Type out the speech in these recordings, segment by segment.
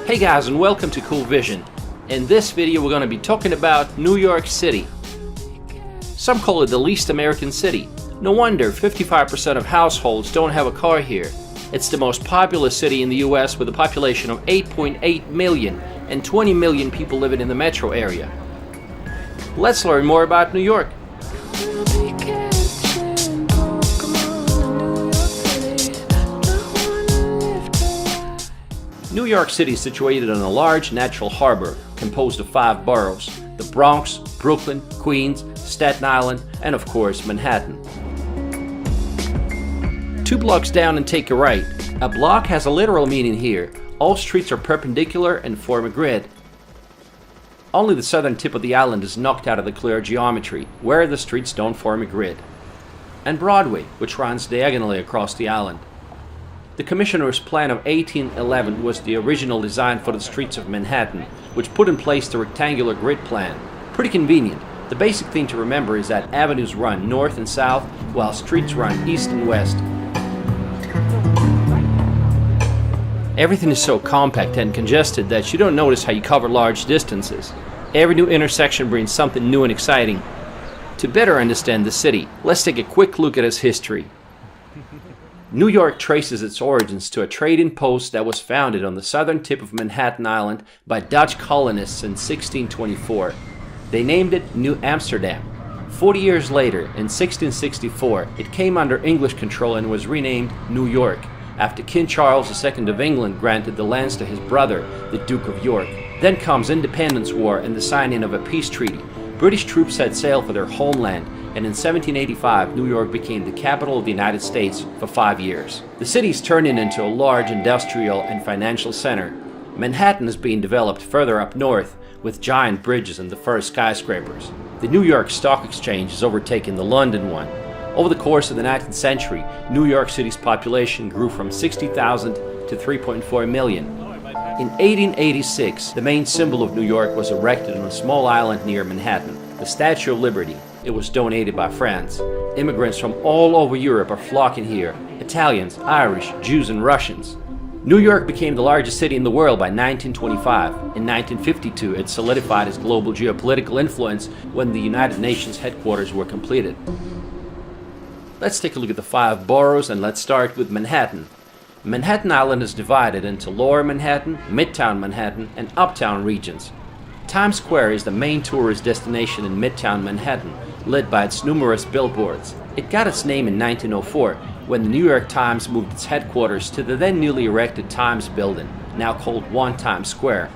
Hey guys, and welcome to Cool Vision. In this video we're going to be talking about New York City. Some call it the least American city. No wonder 55% of households don't have a car here. It's the most populous city in the US with a population of 8.8 million and 20 million people living in the metro area. Let's learn more about New York. New York City is situated on a large natural harbor composed of 5 boroughs: the Bronx, Brooklyn, Queens, Staten Island, and of course Manhattan. 2 blocks down and take a right. A block has a literal meaning here. All streets are perpendicular and form a grid. Only the southern tip of the island is knocked out of the clear geometry, where the streets don't form a grid. And Broadway, which runs diagonally across the island. The Commissioner's Plan of 1811 was the original design for the streets of Manhattan, which put in place the rectangular grid plan. Pretty convenient. The basic thing to remember is that avenues run north and south, while streets run east and west. Everything is so compact and congested that you don't notice how you cover large distances. Every new intersection brings something new and exciting. To better understand the city, let's take a quick look at its history. New York traces its origins to a trading post that was founded on the southern tip of Manhattan Island by Dutch colonists in 1624. They named it New Amsterdam. 40 years later, in 1664, it came under English control and was renamed New York, after King Charles II of England granted the lands to his brother, the Duke of York. Then comes Independence War and the signing of a peace treaty. British troops set sail for their homeland, and in 1785, New York became the capital of the United States for 5 years. The city is turning into a large industrial and financial center. Manhattan is being developed further up north, with giant bridges and the first skyscrapers. The New York Stock Exchange has overtaken the London one. Over the course of the 19th century, New York City's population grew from 60,000 to 3.4 million. In 1886, the main symbol of New York was erected on a small island near Manhattan, the Statue of Liberty. It was donated by France. Immigrants from all over Europe are flocking here: Italians, Irish, Jews, and Russians. New York became the largest city in the world by 1925. In 1952, it solidified its global geopolitical influence when the United Nations headquarters were completed. Let's take a look at the 5 boroughs, and let's start with Manhattan. Manhattan Island is divided into Lower Manhattan, Midtown Manhattan, and Uptown regions. Times Square is the main tourist destination in Midtown Manhattan, lit by its numerous billboards. It got its name in 1904, when the New York Times moved its headquarters to the then newly erected Times Building, now called One Times Square.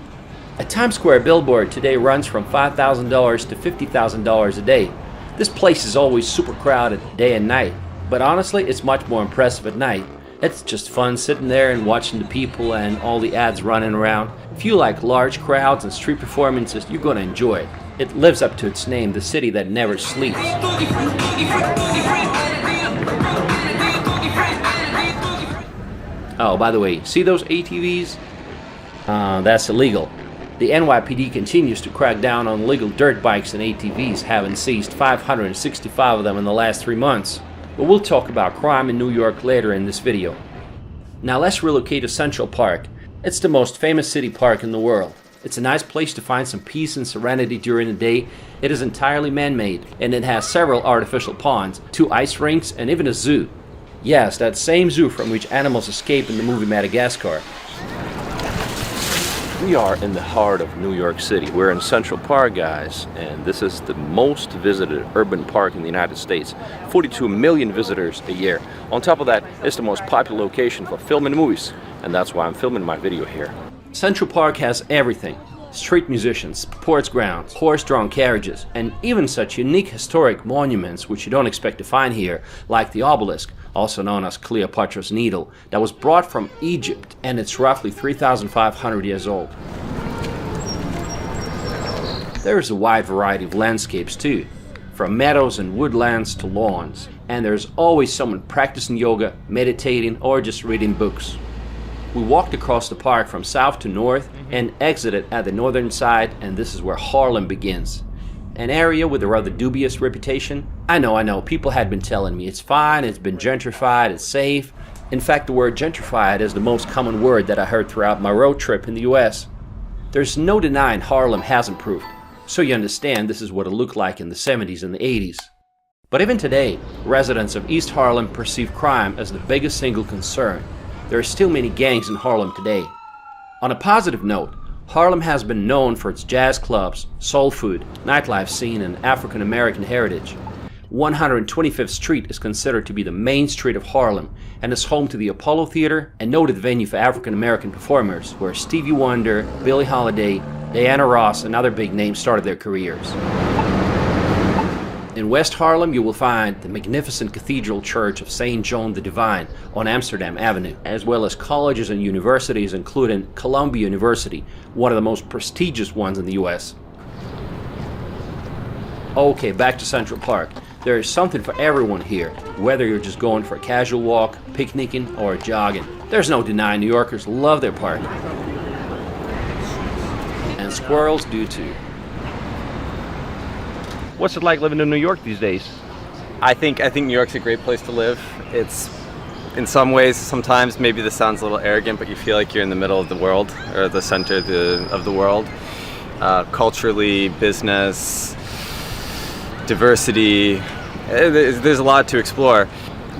A Times Square billboard today runs from $5,000 to $50,000 a day. This place is always super crowded day and night, but honestly it's much more impressive at night. It's just fun sitting there and watching the people and all the ads running around. If you like large crowds and street performances, you're going to enjoy it. It lives up to its name, the city that never sleeps. Oh, by the way, see those ATVs? That's illegal. The NYPD continues to crack down on illegal dirt bikes and ATVs, having seized 565 of them in the last 3 months. But we'll talk about crime in New York later in this video. Now let's relocate to Central Park. It's the most famous city park in the world. It's a nice place to find some peace and serenity during the day. It is entirely man-made, and it has several artificial ponds, 2 ice rinks, and even a zoo. Yes, that same zoo from which animals escape in the movie Madagascar. We are in the heart of New York City. We're in Central Park, guys, and this is the most visited urban park in the United States. 42 million visitors a year. On top of that, it's the most popular location for filming movies, and that's why I'm filming my video here. Central Park has everything: street musicians, sports grounds, horse-drawn carriages, and even such unique historic monuments which you don't expect to find here, like the obelisk, also known as Cleopatra's Needle, that was brought from Egypt, and it's roughly 3,500 years old. There is a wide variety of landscapes too, from meadows and woodlands to lawns, and there's always someone practicing yoga, meditating, or just reading books. We walked across the park from south to north and exited at the northern side, and this is where Harlem begins. An area with a rather dubious reputation. I know, people had been telling me it's fine, it's been gentrified, it's safe. In fact, the word gentrified is the most common word that I heard throughout my road trip in the US. There's no denying Harlem has improved, so you understand this is what it looked like in the 70s and the 80s. But even today, residents of East Harlem perceive crime as the biggest single concern. There are still many gangs in Harlem today. On a positive note, Harlem has been known for its jazz clubs, soul food, nightlife scene, and African American heritage. 125th Street is considered to be the main street of Harlem and is home to the Apollo Theater, a noted venue for African American performers where Stevie Wonder, Billie Holiday, Diana Ross, and other big names started their careers. In West Harlem, you will find the magnificent Cathedral Church of St. John the Divine on Amsterdam Avenue, as well as colleges and universities including Columbia University, one of the most prestigious ones in the US. Okay, back to Central Park. There is something for everyone here, whether you're just going for a casual walk, picnicking, or jogging. There's no denying New Yorkers love their park. And squirrels do too. What's it like living in New York these days? I think New York's a great place to live. It's, in some ways, sometimes maybe this sounds a little arrogant, but you feel like you're in the middle of the world, or the center of the world. Culturally, business, diversity, there's a lot to explore.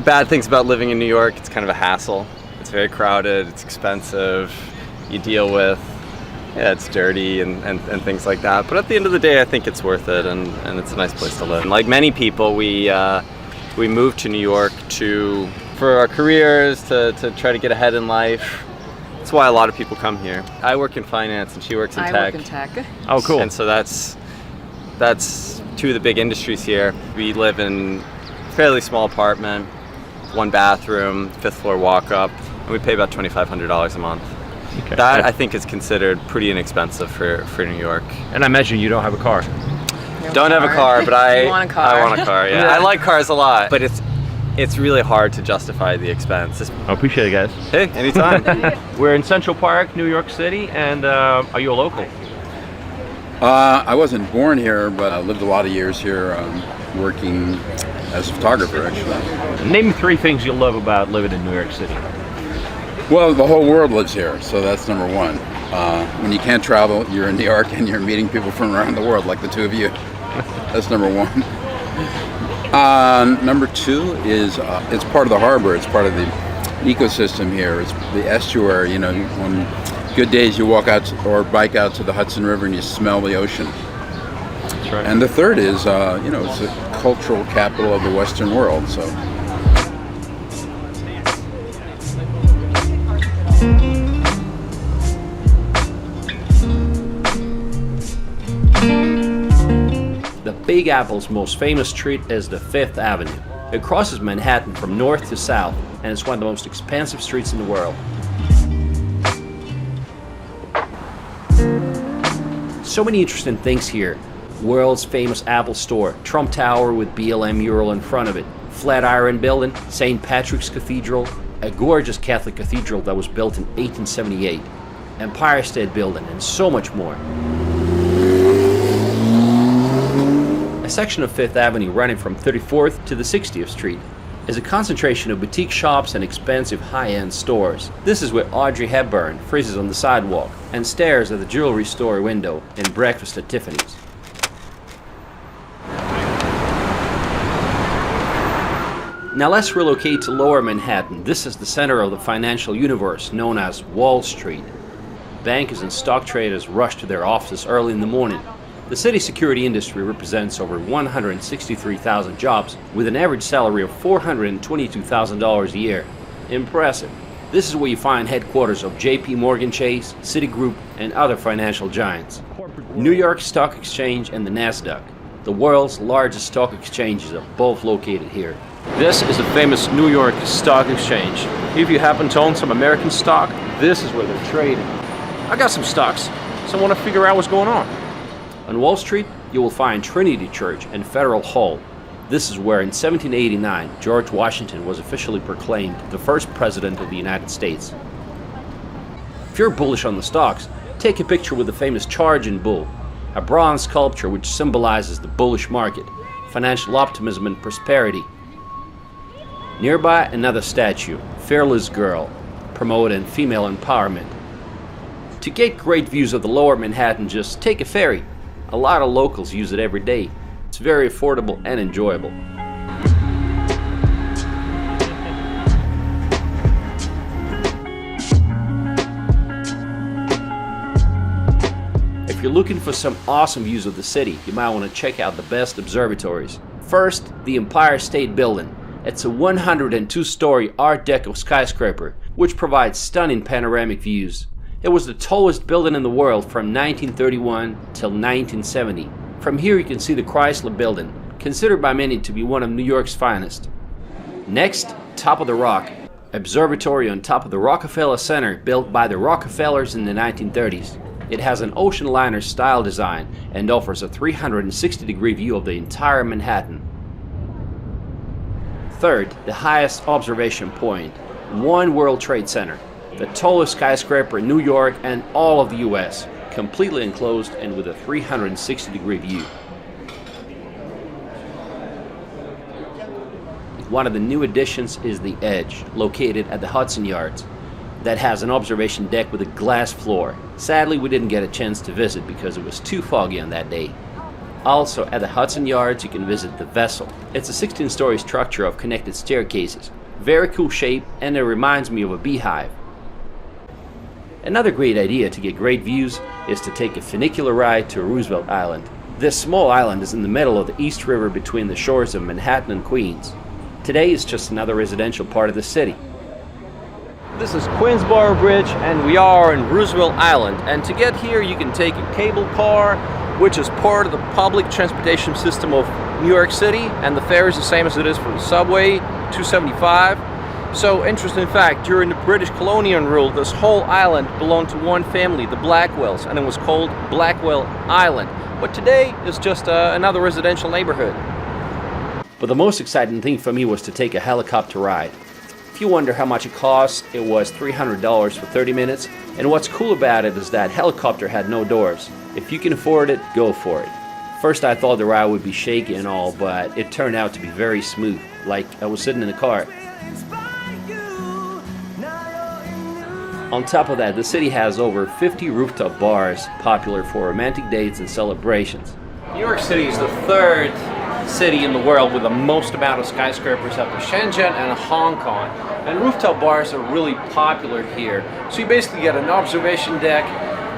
Bad things about living in New York, it's kind of a hassle. It's very crowded, it's expensive, you deal with, it's dirty and things like that. But at the end of the day, I think it's worth it, and it's a nice place to live. And like many people, we moved to New York for our careers, to try to get ahead in life. That's why a lot of people come here. I work in finance and she works in tech. I work in tech. Oh, cool. And so that's two of the big industries here. We live in a fairly small apartment, 1 bathroom, 5th floor walk up, and we pay about $2,500 a month. Okay. That I think is considered pretty inexpensive for New York. And I imagine you don't have a car. Don't have a car, but I want a car. I want a car. Yeah, I like cars a lot, but it's really hard to justify the expense. I appreciate it, guys. Hey, anytime. We're in Central Park, New York City, and are you a local? I wasn't born here, but I lived a lot of years here, working as a photographer, actually. Name me 3 things you love about living in New York City. Well, the whole world lives here, so that's number one. When you can't travel, you're in New York and you're meeting people from around the world, like the two of you. That's number one. Number 2 is it's part of the harbor. It's part of the ecosystem here. It's the estuary. You know, on good days you walk out or bike out to the Hudson River and you smell the ocean. That's right. And the third is, it's the cultural capital of the Western world. So. The Big Apple's most famous street is the 5th Avenue. It crosses Manhattan from north to south, and it's one of the most expansive streets in the world. So many interesting things here. World's famous Apple store, Trump Tower with BLM mural in front of it, Flatiron Building, St. Patrick's Cathedral, a gorgeous Catholic cathedral that was built in 1878, Empire State Building, and so much more. A section of 5th Avenue running from 34th to the 60th Street is a concentration of boutique shops and expensive high-end stores. This is where Audrey Hepburn freezes on the sidewalk and stares at the jewelry store window in Breakfast at Tiffany's. Now let's relocate to Lower Manhattan. This is the center of the financial universe known as Wall Street. Bankers and stock traders rush to their offices early in the morning. The city's security industry represents over 163,000 jobs with an average salary of $422,000 a year. Impressive. This is where you find headquarters of JP Morgan Chase, Citigroup, and other financial giants. New York Stock Exchange and the Nasdaq, the world's largest stock exchanges, are both located here. This is the famous New York Stock Exchange. If you happen to own some American stock, this is where they're trading. I got some stocks, so I want to figure out what's going on. On Wall Street, you will find Trinity Church and Federal Hall. This is where in 1789, George Washington was officially proclaimed the first president of the United States. If you're bullish on the stocks, take a picture with the famous Charging Bull, a bronze sculpture which symbolizes the bullish market, financial optimism and prosperity. Nearby, another statue, Fearless Girl, promoting female empowerment. To get great views of the lower Manhattan, just take a ferry. A lot of locals use it every day. It's very affordable and enjoyable. If you're looking for some awesome views of the city, you might want to check out the best observatories. First, the Empire State Building. It's a 102-story Art Deco skyscraper, which provides stunning panoramic views. It was the tallest building in the world from 1931 till 1970. From here you can see the Chrysler Building, considered by many to be one of New York's finest. Next, Top of the Rock, observatory on top of the Rockefeller Center built by the Rockefellers in the 1930s. It has an ocean liner style design and offers a 360-degree view of the entire Manhattan. Third, the highest observation point, One World Trade Center, the tallest skyscraper in New York and all of the US, completely enclosed and with a 360-degree view. One of the new additions is the Edge, located at the Hudson Yards, that has an observation deck with a glass floor. Sadly, we didn't get a chance to visit because it was too foggy on that day. Also, at the Hudson Yards, you can visit the Vessel. It's a 16-story structure of connected staircases. Very cool shape, and it reminds me of a beehive. Another great idea to get great views is to take a funicular ride to Roosevelt Island. This small island is in the middle of the East River between the shores of Manhattan and Queens. Today it's just another residential part of the city. This is Queensboro Bridge and we are in Roosevelt Island, and to get here you can take a cable car, which is part of the public transportation system of New York City, and the fare is the same as it is for the subway, $2.75. So, interesting fact, during the British colonial rule, this whole island belonged to one family, the Blackwells, and it was called Blackwell Island. But today is just another residential neighborhood. But the most exciting thing for me was to take a helicopter ride. If you wonder how much it cost, it was $300 for 30 minutes. And what's cool about it is that helicopter had no doors. If you can afford it, go for it. First I thought the ride would be shaky and all, but it turned out to be very smooth, like I was sitting in a car. On top of that, the city has over 50 rooftop bars, popular for romantic dates and celebrations. New York City is the third city in the world with the most amount of skyscrapers after Shenzhen and Hong Kong. And rooftop bars are really popular here. So you basically get an observation deck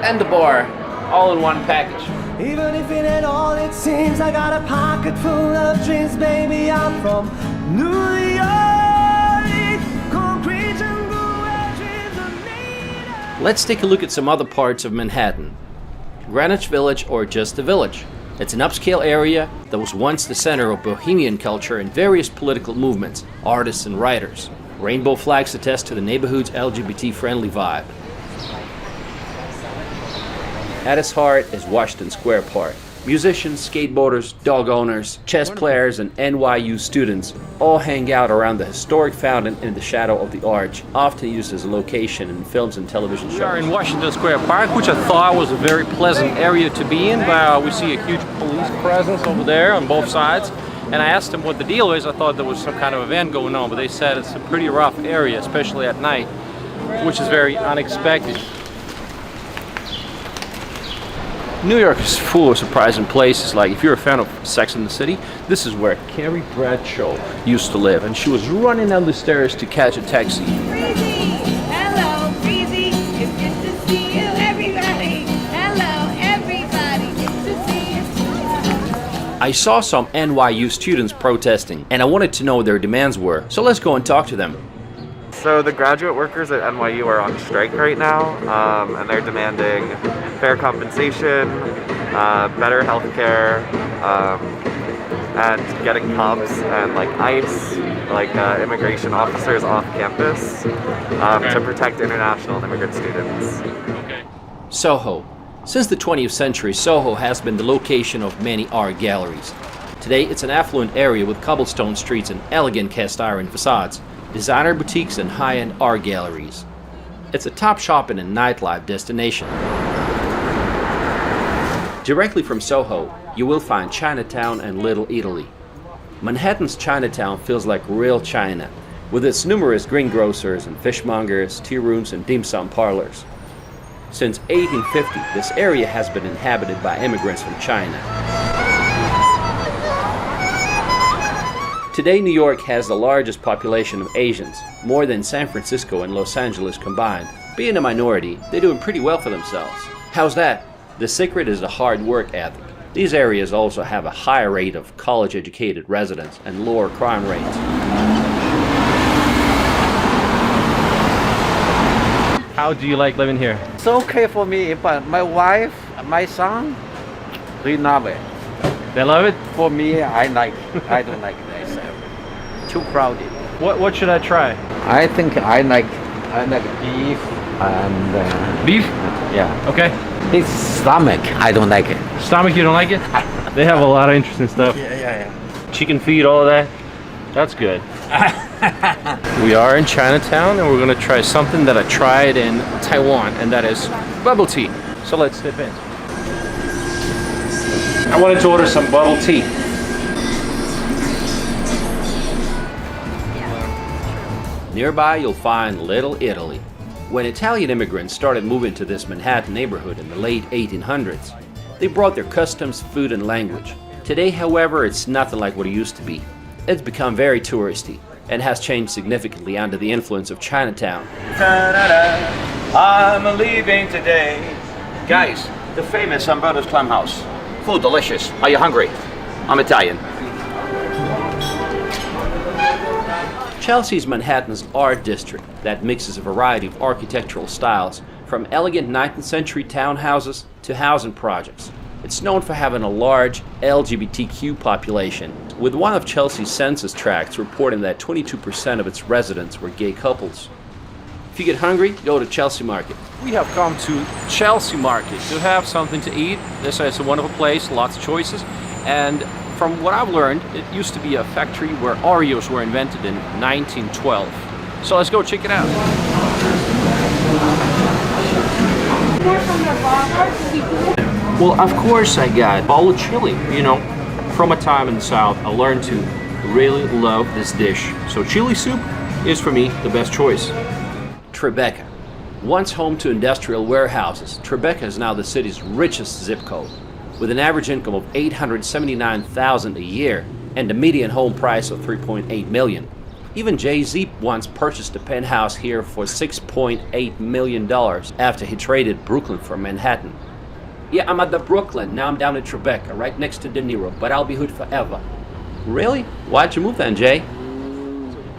and a bar all in one package. Even if it ain't all it seems, I got a pocket full of dreams, baby. I'm from New York. Concrete jungle where dreams are made of. Let's take a look at some other parts of Manhattan. Greenwich Village, or just the Village. It's an upscale area that was once the center of bohemian culture and various political movements, artists and writers. Rainbow flags attest to the neighborhood's LGBT-friendly vibe. At its heart is Washington Square Park. Musicians, skateboarders, dog owners, chess players, and NYU students all hang out around the historic fountain in the shadow of the arch, often used as a location in films and television shows. We are in Washington Square Park, which I thought was a very pleasant area to be in. We see a huge police presence over there on both sides. And I asked them what the deal is. I thought there was some kind of event going on, but they said it's a pretty rough area, especially at night, which is very unexpected. New York is full of surprising places. Like if you're a fan of Sex and the City, this is where Carrie Bradshaw used to live, and she was running down the stairs to catch a taxi. Breezy, hello, Breezy. It's good to see you, everybody. Hello, everybody. Good to see you. I saw some NYU students protesting, and I wanted to know what their demands were. So let's go and talk to them. So the graduate workers at NYU are on strike right now, and they're demanding fair compensation, better health care, and getting cops and like ICE, like immigration officers off campus to protect international and immigrant students. Soho. Since the 20th century, Soho has been the location of many art galleries. Today, it's an affluent area with cobblestone streets and elegant cast iron facades, designer boutiques, and high-end art galleries. It's a top shopping and nightlife destination. Directly from Soho, you will find Chinatown and Little Italy. Manhattan's Chinatown feels like real China. with its numerous greengrocers and fishmongers, tea rooms, and dim sum parlors. Since 1850, this area has been inhabited by immigrants from China. Today, New York has the largest population of Asians, more than San Francisco and Los Angeles combined. Being a minority, they're doing pretty well for themselves. How's that? The secret is the hard work ethic. These areas also have a higher rate of college-educated residents and lower crime rates. How do you like living here? It's okay for me, but my wife, my son, they love it. They love it? For me, I don't like this. Too crowded. What should I try? I think I like beef and Beef? yeah. Okay. This stomach, I don't like it. Stomach, you don't like it? They have a lot of interesting stuff. Yeah. Chicken feet, all of that. That's good. We are in Chinatown and we're gonna try something that I tried in Taiwan, and that is bubble tea. So let's dip in. I wanted to order some bubble tea. Nearby, you'll find Little Italy. When Italian immigrants started moving to this Manhattan neighborhood in the late 1800s, they brought their customs, food, and language. Today, however, it's nothing like what it used to be. It's become very touristy and has changed significantly under the influence of Chinatown. I'm leaving today. Guys, the famous Umberto's Clam House. Food delicious. Are you hungry? I'm Italian. Chelsea's Manhattan's art district that mixes a variety of architectural styles, from elegant 19th century townhouses to housing projects. It's known for having a large LGBTQ population, with one of Chelsea's census tracts reporting that 22% of its residents were gay couples. If you get hungry, go to Chelsea Market. We have come to Chelsea Market to have something to eat. This is a wonderful place, lots of choices. And from what I've learned, it used to be a factory where Oreos were invented in 1912. So let's go check it out. Well, of course I got bowl of chili. You know, from a time in the South, I learned to really love this dish. So chili soup is for me the best choice. Tribeca. Once home to industrial warehouses, Tribeca is now the city's richest zip code, with an average income of $879,000 a year and a median home price of $3.8 million. Even Jay-Z once purchased a penthouse here for $6.8 million after he traded Brooklyn for Manhattan. Yeah, I'm at the Brooklyn, now I'm down in Tribeca, right next to De Niro, but I'll be hood forever. Really? Why'd you move then, Jay?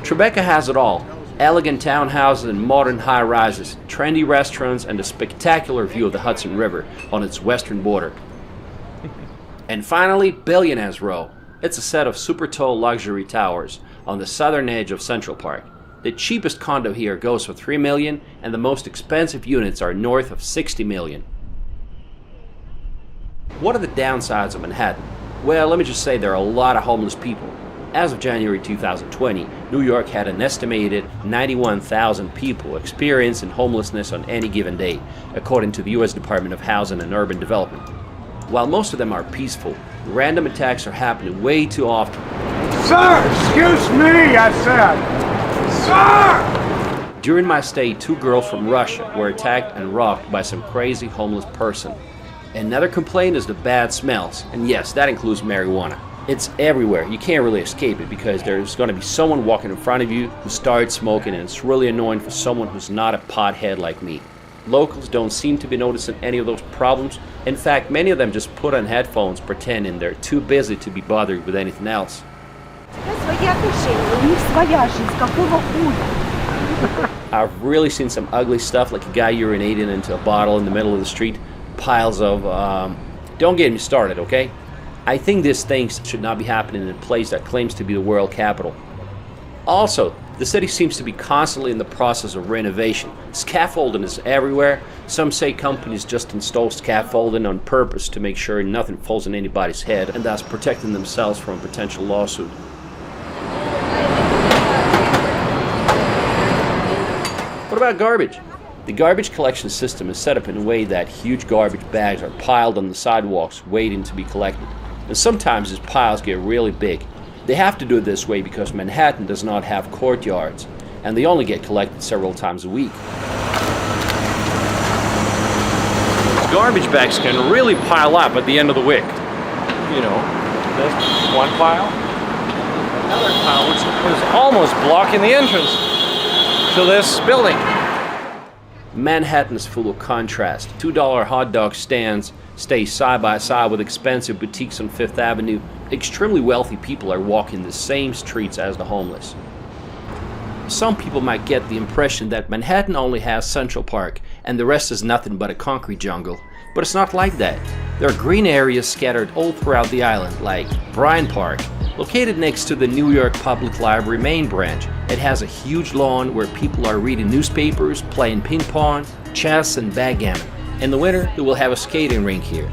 Tribeca has it all. Elegant townhouses and modern high-rises, trendy restaurants, and a spectacular view of the Hudson River on its western border. And finally, Billionaires Row. It's a set of super tall luxury towers on the southern edge of Central Park. The cheapest condo here goes for $3 million, and the most expensive units are north of $60 million. What are the downsides of Manhattan? Well, let me just say there are a lot of homeless people. As of January 2020, New York had an estimated 91,000 people experiencing homelessness on any given day, according to the U.S. Department of Housing and Urban Development. While most of them are peaceful, random attacks are happening way too often. Sir, excuse me, I said. Sir! During my stay, 2 girls from Russia were attacked and robbed by some crazy homeless person. Another complaint is the bad smells, and yes, that includes marijuana. It's everywhere. You can't really escape it because there's going to be someone walking in front of you who starts smoking, and it's really annoying for someone who's not a pothead like me. Locals don't seem to be noticing any of those problems. In fact, many of them just put on headphones pretending they're too busy to be bothered with anything else. I've really seen some ugly stuff, like a guy urinating into a bottle in the middle of the street. Piles of, don't get me started, okay? I think these things should not be happening in a place that claims to be the world capital. Also, the city seems to be constantly in the process of renovation. Scaffolding is everywhere. Some say companies just install scaffolding on purpose to make sure nothing falls on anybody's head, and thus protecting themselves from a potential lawsuit. What about garbage? The garbage collection system is set up in a way that huge garbage bags are piled on the sidewalks waiting to be collected. And sometimes these piles get really big. They have to do it this way because Manhattan does not have courtyards, and they only get collected several times a week. Garbage bags can really pile up at the end of the week. You know, there's one pile, another pile, which is almost blocking the entrance to this building. Manhattan is full of contrast. $2 hot dog stands stay side by side with expensive boutiques on Fifth Avenue. Extremely wealthy people are walking the same streets as the homeless. Some people might get the impression that Manhattan only has Central Park and the rest is nothing but a concrete jungle, but it's not like that. There are green areas scattered all throughout the island, like Bryant Park, located next to the New York Public Library main branch. It has a huge lawn where people are reading newspapers, playing ping pong, chess, and backgammon. In the winter, they will have a skating rink here.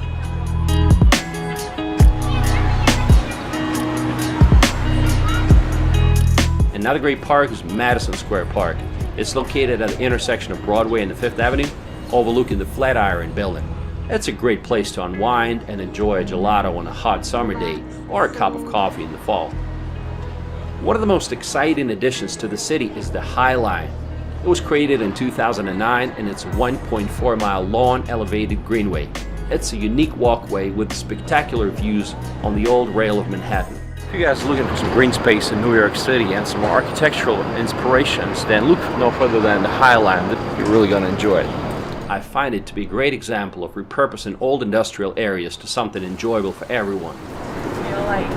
Another great park is Madison Square Park. It's located at the intersection of Broadway and the Fifth Avenue, overlooking the Flatiron Building. It's a great place to unwind and enjoy a gelato on a hot summer day or a cup of coffee in the fall. One of the most exciting additions to the city is the High Line. It was created in 2009 and it's a 1.4-mile long elevated greenway. It's a unique walkway with spectacular views on the old rail of Manhattan. If you guys are looking for some green space in New York City and some architectural inspirations, then look no further than the High Line. You're really going to enjoy it. I find it to be a great example of repurposing old industrial areas to something enjoyable for everyone. I feel like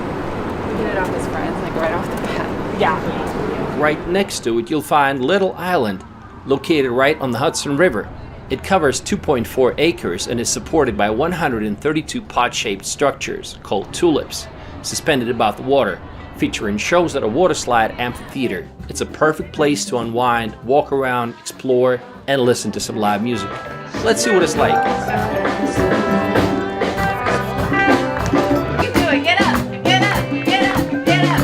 we hit it off as friends, like right off the bat. Yeah. Right next to it, you'll find Little Island, located right on the Hudson River. It covers 2.4 acres and is supported by 132 pot-shaped structures called tulips, suspended above the water, featuring shows at a waterslide amphitheater. It's a perfect place to unwind, walk around, explore, and listen to some live music. Let's see what it's like. You do it. Get up. Get up. Get up. Get up.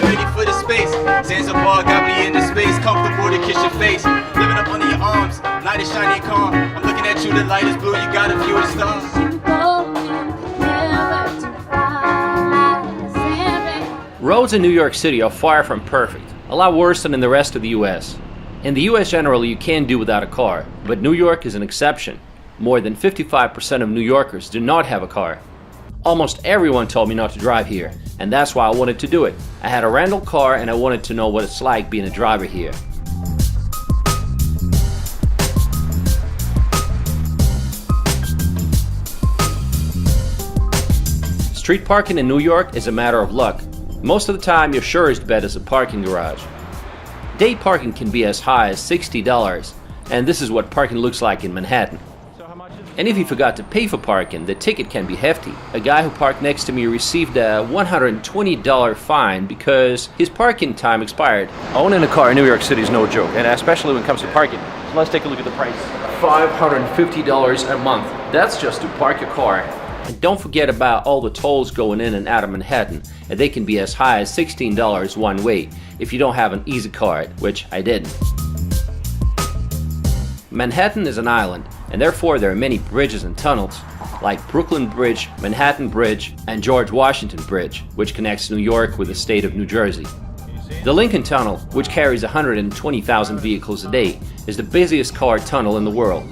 Ready for the space. Zanzibar got me in the space. Comfortable to kiss your face. Living up under your arms. Night is shiny and calm. I'm looking at you. The light is blue. You got a view of the stars. Roads in New York City are far from perfect, a lot worse than in the rest of the US. In the US generally you can do without a car, but New York is an exception. More than 55% of New Yorkers do not have a car. Almost everyone told me not to drive here, and that's why I wanted to do it. I had a rental car and I wanted to know what it's like being a driver here. Street parking in New York is a matter of luck. Most of the time, your surest bet is a parking garage. Day parking can be as high as $60, and this is what parking looks like in Manhattan. And if you forgot to pay for parking, the ticket can be hefty. A guy who parked next to me received a $120 fine because his parking time expired. Owning a car in New York City is no joke, and especially when it comes to parking. So let's take a look at the price. $550 a month. That's just to park your car. And don't forget about all the tolls going in and out of Manhattan, and they can be as high as $16 one way if you don't have an Easy card, which I didn't. Manhattan is an island, and therefore there are many bridges and tunnels, like Brooklyn Bridge, Manhattan Bridge, and George Washington Bridge, which connects New York with the state of New Jersey. The Lincoln Tunnel, which carries 120,000 vehicles a day, is the busiest car tunnel in the world.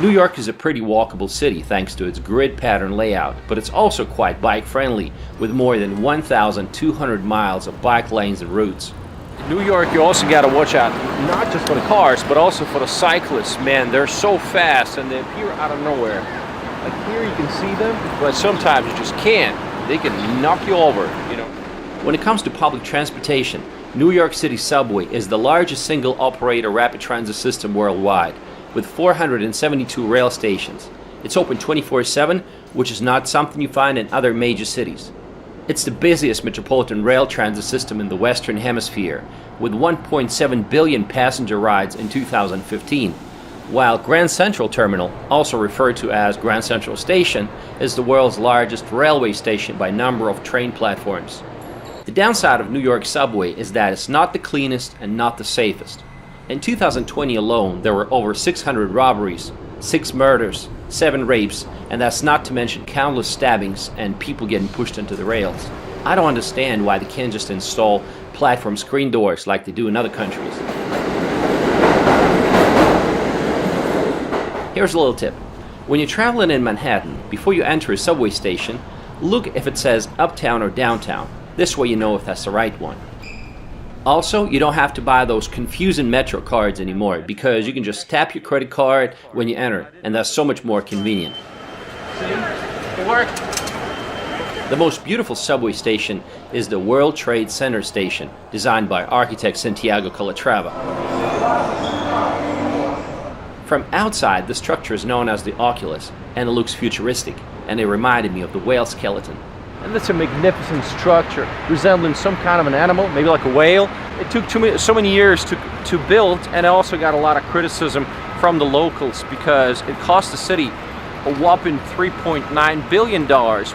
New York is a pretty walkable city thanks to its grid pattern layout, but it's also quite bike-friendly, with more than 1,200 miles of bike lanes and routes. In New York, you also got to watch out, not just for the cars, but also for the cyclists. Man, they're so fast and they appear out of nowhere. Like here you can see them, but sometimes you just can't. They can knock you over, you know. When it comes to public transportation, New York City Subway is the largest single operator rapid transit system worldwide, with 472 rail stations. It's open 24/7, which is not something you find in other major cities. It's the busiest metropolitan rail transit system in the Western Hemisphere, with 1.7 billion passenger rides in 2015, while Grand Central Terminal, also referred to as Grand Central Station, is the world's largest railway station by number of train platforms. The downside of New York subway is that it's not the cleanest and not the safest. In 2020 alone, there were over 600 robberies, 6 murders, 7 rapes, and that's not to mention countless stabbings and people getting pushed into the rails. I don't understand why they can't just install platform screen doors like they do in other countries. Here's a little tip. When you're traveling in Manhattan, before you enter a subway station, look if it says uptown or downtown. This way you know if that's the right one. Also, you don't have to buy those confusing Metro cards anymore because you can just tap your credit card when you enter, and that's so much more convenient. The most beautiful subway station is the World Trade Center station, designed by architect Santiago Calatrava. From outside, the structure is known as the Oculus, and it looks futuristic, and it reminded me of the whale skeleton. And that's a magnificent structure resembling some kind of an animal, maybe like a whale. It took so many years to build, and it also got a lot of criticism from the locals because it cost the city a whopping $3.9 billion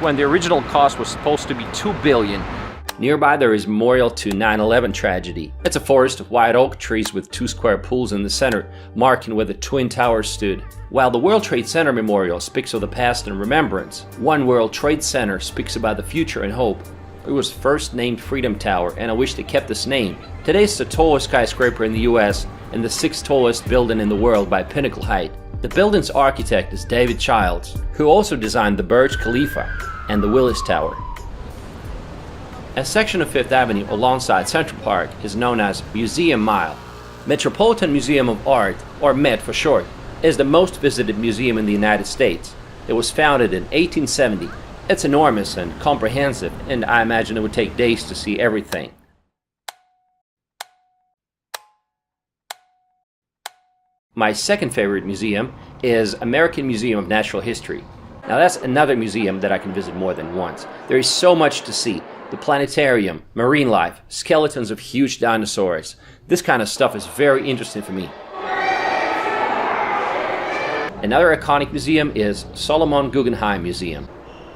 when the original cost was supposed to be $2 billion. Nearby there is a memorial to 9/11 tragedy. It's a forest of white oak trees with 2 square pools in the center, marking where the Twin Towers stood. While the World Trade Center Memorial speaks of the past and remembrance, One World Trade Center speaks about the future and hope. It was first named Freedom Tower, and I wish they kept this name. Today it's the tallest skyscraper in the US and the 6th tallest building in the world by pinnacle height. The building's architect is David Childs, who also designed the Burj Khalifa and the Willis Tower. A section of Fifth Avenue alongside Central Park is known as Museum Mile. Metropolitan Museum of Art, or MET for short, is the most visited museum in the United States. It was founded in 1870. It's enormous and comprehensive, and I imagine it would take days to see everything. My second favorite museum is American Museum of Natural History. Now that's another museum that I can visit more than once. There is so much to see. The planetarium, marine life, skeletons of huge dinosaurs. This kind of stuff is very interesting for me. Another iconic museum is Solomon Guggenheim Museum.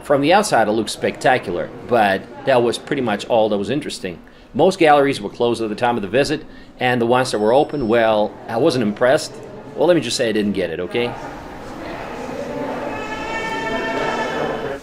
From the outside it looks spectacular, but that was pretty much all that was interesting. Most galleries were closed at the time of the visit, and the ones that were open, well, I wasn't impressed. Well, let me just say I didn't get it, okay?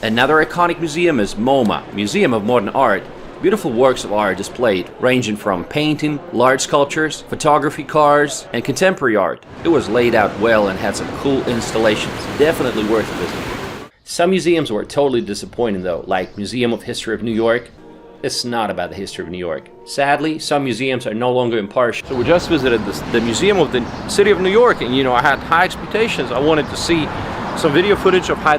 Another iconic museum is MoMA, Museum of Modern Art. Beautiful works of art displayed, ranging from painting, large sculptures, photography, cars, and contemporary art. It was laid out well and had some cool installations. Definitely worth a visit. Some museums were totally disappointing though, like Museum of History of New York. It's not about the history of New York. Sadly, some museums are no longer impartial. So we just visited the Museum of the City of New York, and I had high expectations. I wanted to see some video footage of how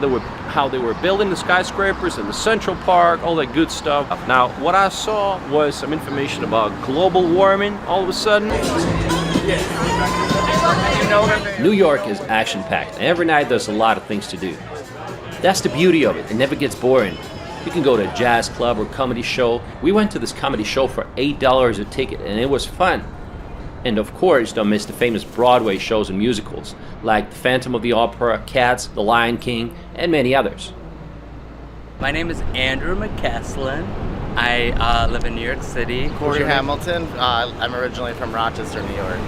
they were building the skyscrapers in the Central Park, all that good stuff. Now, what I saw was some information about global warming all of a sudden. New York is action-packed, and every night there's a lot of things to do. That's the beauty of it. It never gets boring. You can go to a jazz club or comedy show. We went to this comedy show for $8 a ticket, and it was fun. And of course, don't miss the famous Broadway shows and musicals, like The Phantom of the Opera, Cats, The Lion King, and many others. My name is Andrew McCaslin. I live in New York City. Corey Hamilton. I'm originally from Rochester, New York.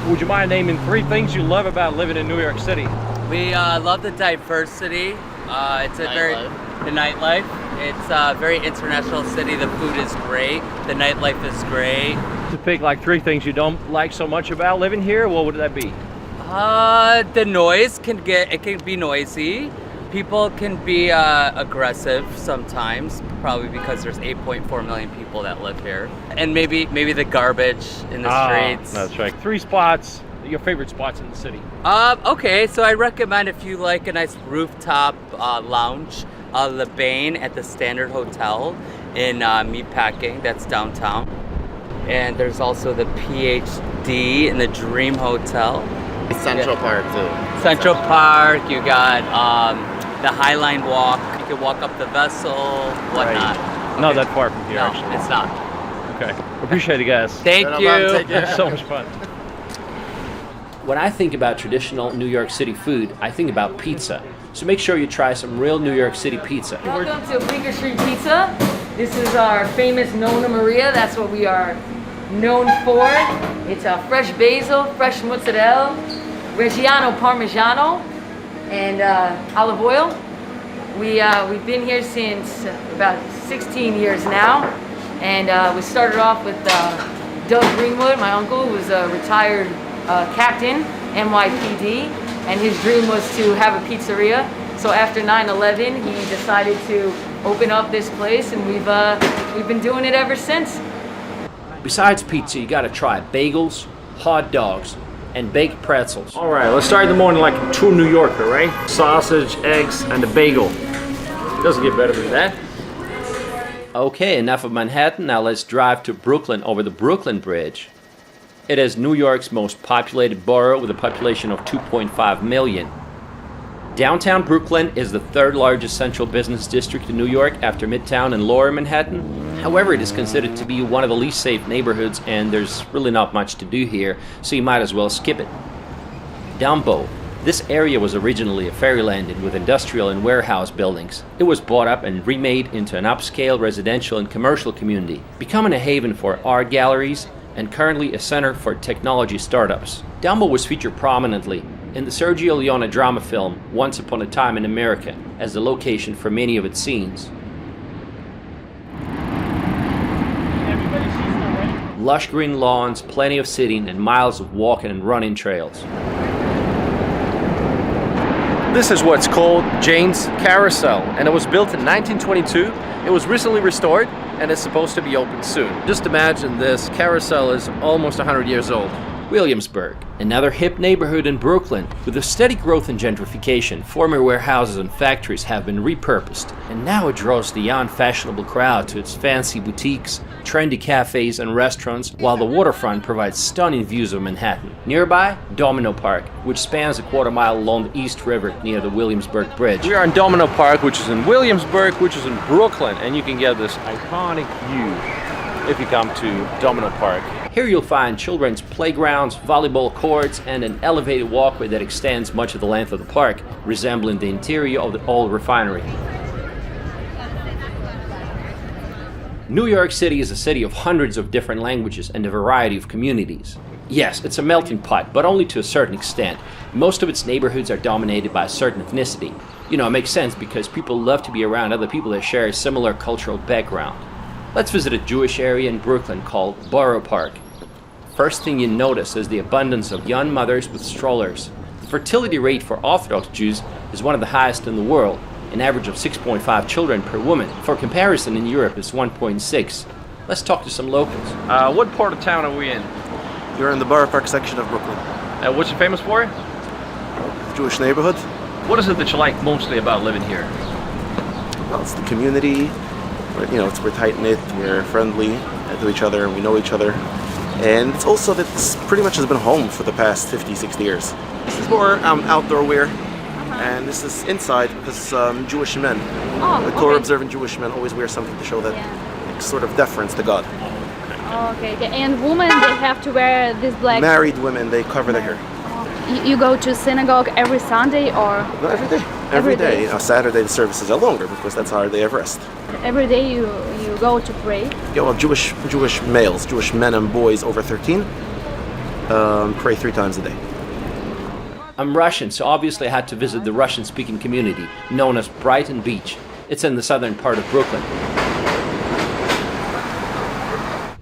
Would you mind naming 3 things you love about living in New York City? We love the diversity. It's a the nightlife. It's a very international city. The food is great. The nightlife is great. To pick like 3 things you don't like so much about living here, what would that be? The noise can be noisy. People can be aggressive sometimes, probably because there's 8.4 million people that live here. And maybe the garbage in the streets. That's right. 3 spots, your favorite spots in the city. Okay, so I recommend if you like a nice rooftop lounge, Le Bain at the Standard Hotel in Meatpacking, that's downtown. And there's also the PhD in the Dream Hotel. Central Park too. Central Park, you got the Highline Walk. You can walk up the Vessel, whatnot. Right. Okay. Not that far from here, no, actually. It's not. Okay. Appreciate it, guys. Thank you. It's so much fun. When I think about traditional New York City food, I think about pizza. So make sure you try some real New York City pizza. Welcome to Bleecker Street Pizza. This is our famous Nonna Maria. That's what we are known for. It's a fresh basil, fresh mozzarella, Reggiano Parmigiano, and olive oil. We've been here since about 16 years now, and we started off with Doug Greenwood, my uncle, who was a retired captain, NYPD, and his dream was to have a pizzeria. So after 9/11, he decided to open up this place, and we've been doing it ever since. Besides pizza, you gotta try bagels, hot dogs, and baked pretzels. All right, let's start the morning like a true New Yorker, right? Sausage, eggs, and a bagel. Doesn't get better than that. Okay, enough of Manhattan. Now let's drive to Brooklyn over the Brooklyn Bridge. It is New York's most populated borough with a population of 2.5 million. Downtown Brooklyn is the third largest central business district in New York after Midtown and Lower Manhattan. However, it is considered to be one of the least safe neighborhoods, and there's really not much to do here, so you might as well skip it. Dumbo. This area was originally a fairyland with industrial and warehouse buildings. It was bought up and remade into an upscale residential and commercial community, becoming a haven for art galleries and currently a center for technology startups. Dumbo was featured prominently in the Sergio Leone drama film Once Upon a Time in America as the location for many of its scenes. Lush green lawns, plenty of sitting, and miles of walking and running trails. This is what's called Jane's Carousel, and it was built in 1922. It was recently restored and is supposed to be open soon. Just imagine this carousel is almost 100 years old. Williamsburg, another hip neighborhood in Brooklyn. With a steady growth in gentrification, former warehouses and factories have been repurposed, and now it draws the unfashionable crowd to its fancy boutiques, trendy cafes and restaurants, while the waterfront provides stunning views of Manhattan. Nearby, Domino Park, which spans a quarter-mile along the East River near the Williamsburg Bridge. We are in Domino Park, which is in Williamsburg, which is in Brooklyn, and you can get this iconic view if you come to Domino Park. Here you'll find children's playgrounds, volleyball courts, and an elevated walkway that extends much of the length of the park, resembling the interior of the old refinery. New York City is a city of hundreds of different languages and a variety of communities. Yes, it's a melting pot, but only to a certain extent. Most of its neighborhoods are dominated by a certain ethnicity. You know, it makes sense because people love to be around other people that share a similar cultural background. Let's visit a Jewish area in Brooklyn called Borough Park. First thing you notice is the abundance of young mothers with strollers. The fertility rate for Orthodox Jews is one of the highest in the world, an average of 6.5 children per woman. For comparison, in Europe it's 1.6. Let's talk to some locals. What part of town are we in? You're in the Borough Park section of Brooklyn. What's it famous for? Jewish neighborhood. What is it that you like mostly about living here? Well, it's the community. You know, we're tight-knit, we're friendly to each other, and we know each other. And it's also that this pretty much has been home for the past 50, 60 years. This is more outdoor wear, and this is inside because Jewish men, the Torah-observant Jewish men always wear something to show that sort of deference to God. Okay. And women, they have to wear this black... Married women, they cover their hair. You go to synagogue every Sunday or...? No, every day. Every day. Saturday the services are longer because that's our day of rest. Every day you go to pray? Yeah, well, Jewish males, Jewish men and boys over 13 pray 3 times a day. I'm Russian, so obviously I had to visit the Russian-speaking community known as Brighton Beach. It's in the southern part of Brooklyn.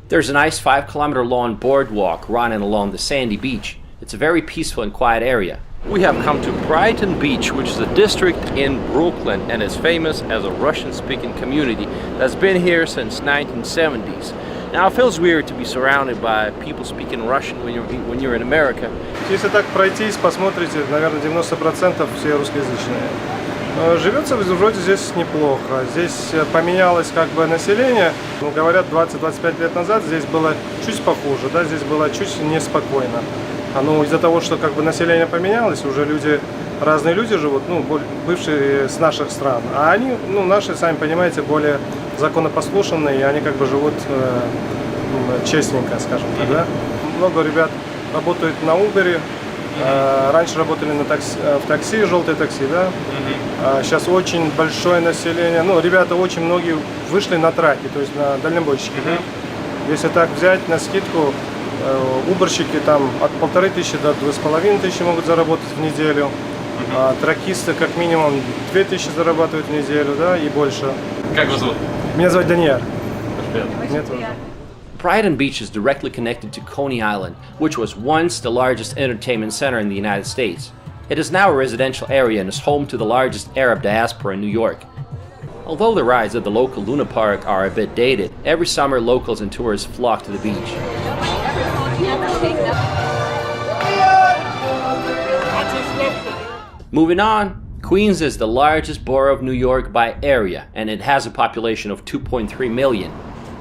There's a nice 5-kilometer long boardwalk running along the sandy beach. It's a very peaceful and quiet area. We have come to Brighton Beach, which is a district in Brooklyn and is famous as a Russian-speaking community that's been here since 1970s. Now it feels weird to be surrounded by people speaking Russian when you're in America. Если так пройтись, посмотрите, наверное, 90% все русскоязычные. Живется вроде здесь неплохо. Здесь поменялось как бы население. Ну, говорят, 20-25 лет назад здесь было чуть похуже, да, здесь было чуть неспокойно. Ну, из-за того, что как бы население поменялось, уже разные люди живут, ну, бывшие с наших стран, а они, ну, наши, сами понимаете, более законопослушные, и они как бы живут честненько, скажем так, да. Много ребят работают на Uber, раньше работали в такси, желтое такси, да. Сейчас очень большое население, ну, ребята очень многие вышли на траки, то есть на дальнобойщики, да. Если так взять на скидку, уборщики там от 1500 до 2500 могут заработать в неделю. Тракисты как минимум 2000 зарабатывают в неделю, да, и больше. Как вас зовут? Меня зовут Даниэль. Меня тоже. Brighton Beach is directly connected to Coney Island, which was once the largest entertainment center in the United States. It is now a residential area and is home to the largest Arab diaspora in New York. Although the rides at the local Luna Park are a bit dated, every summer locals and tourists flock to the beach. Moving on, Queens is the largest borough of New York by area, and it has a population of 2.3 million.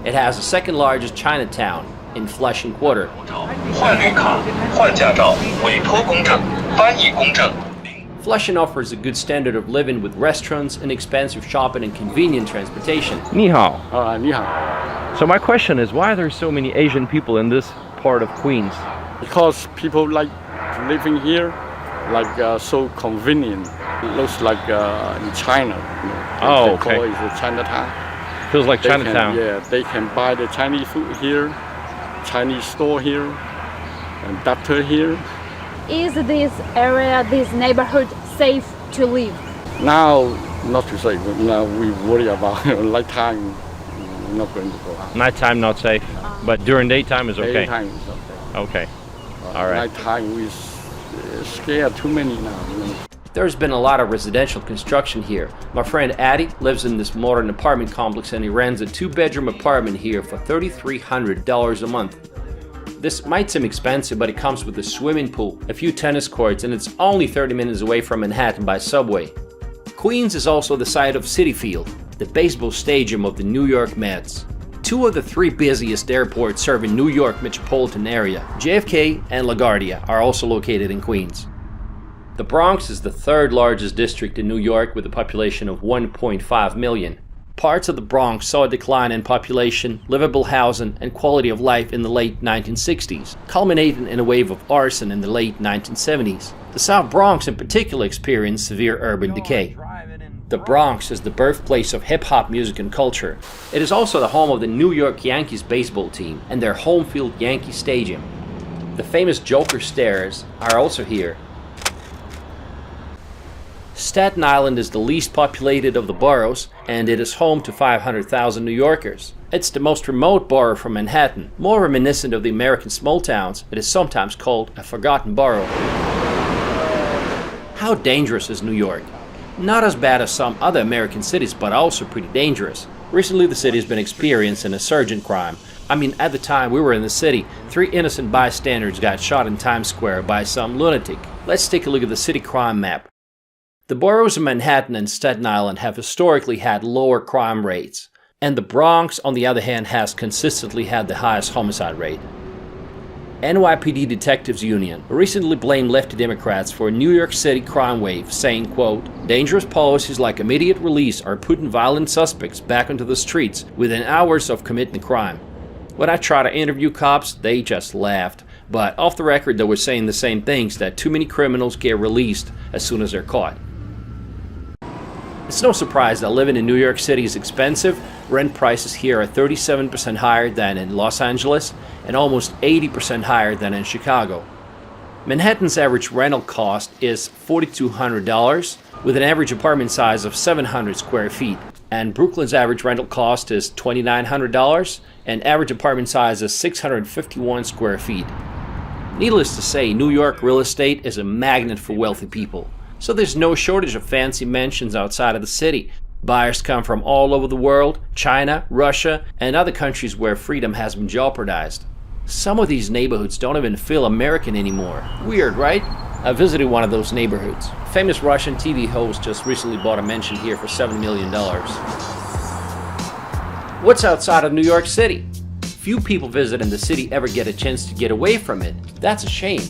It has the second largest Chinatown in Flushing Quarter. Flushing offers a good standard of living with restaurants, inexpensive shopping, and convenient transportation. 你好. 你好. So my question is, why are there so many Asian people in this part of Queens? Because people like living here, like so convenient. It looks like in China. Oh, they okay. call it Chinatown. Feels like Chinatown. They can buy the Chinese food here, Chinese store here, and doctor here. Is this area, this neighborhood safe to live? Now, not to say, but now we worry about nighttime. We're not going to go out. Nighttime not safe, but during daytime is okay. Daytime is okay. Okay. All right. Nighttime we scared too many now. You know. There's been a lot of residential construction here. My friend Addy lives in this modern apartment complex and he rents a 2-bedroom apartment here for $3,300 a month. This might seem expensive, but it comes with a swimming pool, a few tennis courts, and it's only 30 minutes away from Manhattan by subway. Queens is also the site of Citi Field, the baseball stadium of the New York Mets. 2 of the 3 busiest airports serving New York metropolitan area, JFK and LaGuardia, are also located in Queens. The Bronx is the 3rd largest district in New York with a population of 1.5 million. Parts of the Bronx saw a decline in population, livable housing, and quality of life in the late 1960s, culminating in a wave of arson in the late 1970s. The South Bronx in particular experienced severe urban decay. The Bronx is the birthplace of hip-hop music and culture. It is also the home of the New York Yankees baseball team and their home field Yankee Stadium. The famous Joker Stairs are also here. Staten Island is the least populated of the boroughs, and it is home to 500,000 New Yorkers. It's the most remote borough from Manhattan. More reminiscent of the American small towns, it is sometimes called a forgotten borough. How dangerous is New York? Not as bad as some other American cities, but also pretty dangerous. Recently the city has been experiencing a surge in crime. I mean, at the time we were in the city, 3 innocent bystanders got shot in Times Square by some lunatic. Let's take a look at the city crime map. The boroughs of Manhattan and Staten Island have historically had lower crime rates, and the Bronx, on the other hand, has consistently had the highest homicide rate. NYPD Detectives Union recently blamed lefty Democrats for a New York City crime wave, saying, quote, "Dangerous policies like immediate release are putting violent suspects back onto the streets within hours of committing a crime." When I tried to interview cops, they just laughed. But off the record, they were saying the same things, that too many criminals get released as soon as they're caught. It's no surprise that living in New York City is expensive. Rent prices here are 37% higher than in Los Angeles and almost 80% higher than in Chicago. Manhattan's average rental cost is $4,200 with an average apartment size of 700 square feet. And Brooklyn's average rental cost is $2,900 and average apartment size is 651 square feet. Needless to say, New York real estate is a magnet for wealthy people. So there's no shortage of fancy mansions outside of the city. Buyers come from all over the world, China, Russia, and other countries where freedom has been jeopardized. Some of these neighborhoods don't even feel American anymore. Weird, right? I visited one of those neighborhoods. Famous Russian TV host just recently bought a mansion here for $7 million. What's outside of New York City? Few people visiting the city ever get a chance to get away from it. That's a shame.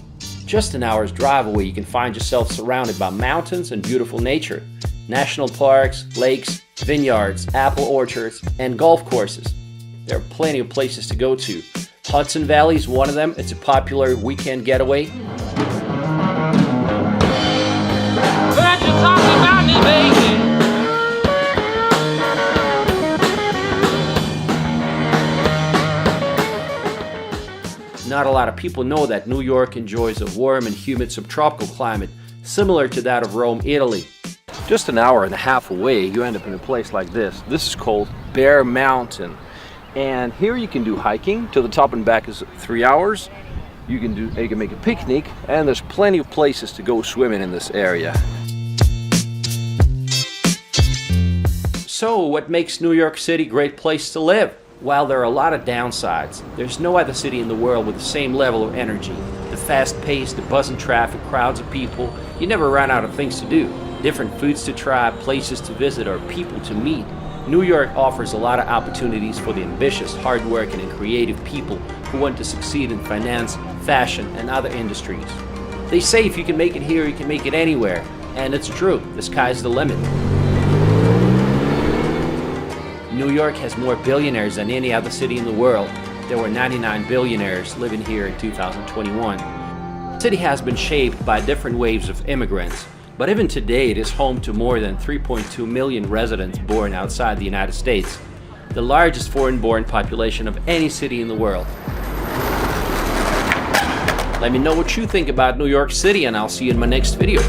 Just an hour's drive away, you can find yourself surrounded by mountains and beautiful nature. National parks, lakes, vineyards, apple orchards, and golf courses. There are plenty of places to go to. Hudson Valley is one of them. It's a popular weekend getaway. Not a lot of people know that New York enjoys a warm and humid subtropical climate, similar to that of Rome, Italy. Just an hour and a half away, you end up in a place like this. This is called Bear Mountain. And here you can do hiking. To the top and back is 3 hours. You can make a picnic, and there's plenty of places to go swimming in this area. So what makes New York City a great place to live? While there are a lot of downsides, there's no other city in the world with the same level of energy. The fast pace, the buzzing traffic, crowds of people, you never run out of things to do. Different foods to try, places to visit, or people to meet. New York offers a lot of opportunities for the ambitious, hardworking, and creative people who want to succeed in finance, fashion, and other industries. They say if you can make it here, you can make it anywhere. And it's true, the sky's the limit. New York has more billionaires than any other city in the world. There were 99 billionaires living here in 2021. The city has been shaped by different waves of immigrants, but even today it is home to more than 3.2 million residents born outside the United States, the largest foreign-born population of any city in the world. Let me know what you think about New York City, and I'll see you in my next video.